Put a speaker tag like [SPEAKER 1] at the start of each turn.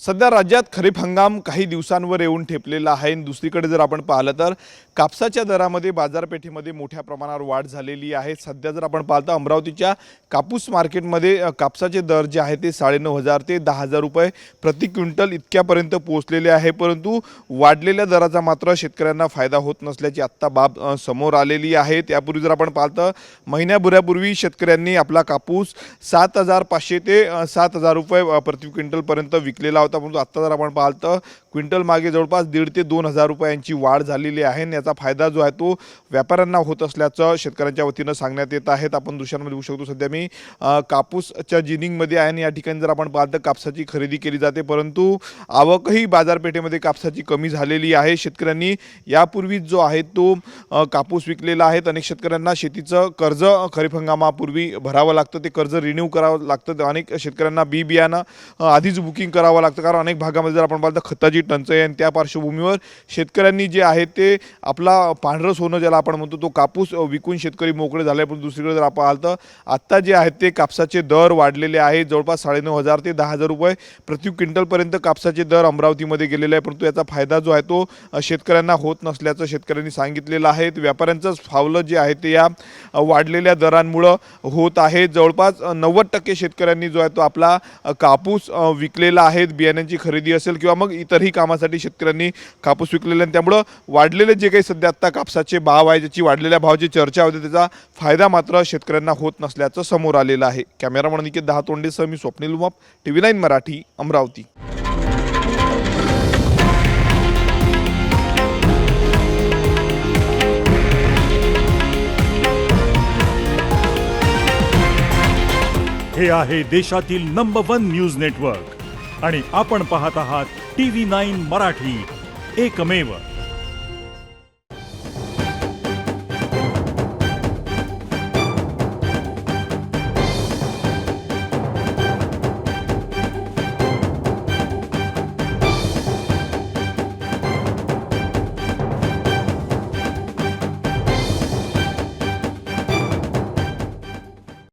[SPEAKER 1] सध्या राज्यात खरीप हंगाम काही दिवसांवर येऊन ठेपलेला आहे। दुसरीकडे जर आपण पाहिलं तर कापसाच्या दरामध्ये बाजारपेठेमध्ये मोठ्या प्रमाणावर वाढ झालेली आहे। सध्या जर आपण पाहता अमरावतीच्या कापूस मार्केटमध्ये कापसाचे दर जे आहे ते 9,500 ते 10,000 रुपये प्रति क्विंटल इतक्यापर्यंत पोहोचलेले आहे। परंतु वाढलेल्या दराचा मात्र शेतकऱ्यांना फायदा होत नसल्याची आत्ता बाब समोर आलेली आहे। त्यापूर्वी जर आपण पाहता महिन्याभरापूर्वी शेतकऱ्यांनी आपला कापूस 7,500 ते 7,000 रुपये प्रति क्विंटल पर्यंत विकलेला होता। परंतु आता जर आपण पाहिलं तर क्विंटल मागे जवळपास 1,500 ते 2,000 रुपयांची वाढ झालेली आहे। याचा फायदा जो आहे तो व्यापाऱ्यांना होत असल्याचं शेतकऱ्यांच्या वतीनं सांगण्यात येत आहे। आपण दृश्यांमध्ये बघू शकतो सध्या मी कापूसच्या जिनिंगमध्ये आहे आणि या ठिकाणी जर आपण पाहिलं तर कापसाची खरेदी केली जाते, परंतु आवकही बाजारपेठेमध्ये कापसाची कमी झालेली आहे। शेतकऱ्यांनी यापूर्वी जो आहे तो कापूस विकलेला आहे। अनेक शेतकऱ्यांना शेतीचं कर्ज खरीप हंगामापूर्वी भरावं लागतं, ते कर्ज रिन्यू करावं लागतं। अनेक शेतकऱ्यांना बी बियाणं आधीच बुकिंग करावं लागतं, कारण अनेक भागामध्ये जर आपण पाहिलं तर खताची टंचाई आणि त्या पार्श्वभूमीवर शेतकऱ्यांनी जे आहे ते आपला पांढरं सोनं ज्याला आपण म्हणतो तो कापूस विकून शेतकरी मोकळे झाले। पण दुसरीकडे जर आपण पाहिलं तर आत्ता जे आहेत ते कापसाचे दर वाढलेले आहेत। जवळपास 9,500 ते 10,000 रुपये प्रति क्विंटलपर्यंत कापसाचे दर अमरावतीमध्ये गेलेले आहे। परंतु याचा फायदा जो आहे तो शेतकऱ्यांना होत नसल्याचं शेतकऱ्यांनी सांगितलेलं आहे। व्यापाऱ्यांचंच फावलं जे आहे ते या वाढलेल्या दरांमुळे होत आहे। जवळपास 90% शेतकऱ्यांनी जो आहे तो आपला कापूस विकलेला आहे। बियाण्यांची खरेदी असेल किंवा मग इतरही कामासाठी शेतकऱ्यांनी कापूस विकलेला आहे। त्यामुळे वाढलेले जे काही सध्या आता कापसाचे भाव आहे, ज्याची वाढलेल्या भावाची चर्चा होते, त्याचा फायदा मात्र शेतकऱ्यांना होत नसल्याचं समोर आलेलं आहे। कॅमेरामन निकेत दहातोंडेसह मी स्वप्नील उमाप, TV9 मराठी, अमरावती।
[SPEAKER 2] हे आहे देशातील नंबर 1 न्यूज नेटवर्क आणि आपण पाहत आहात TV9 मराठी, एकमेव।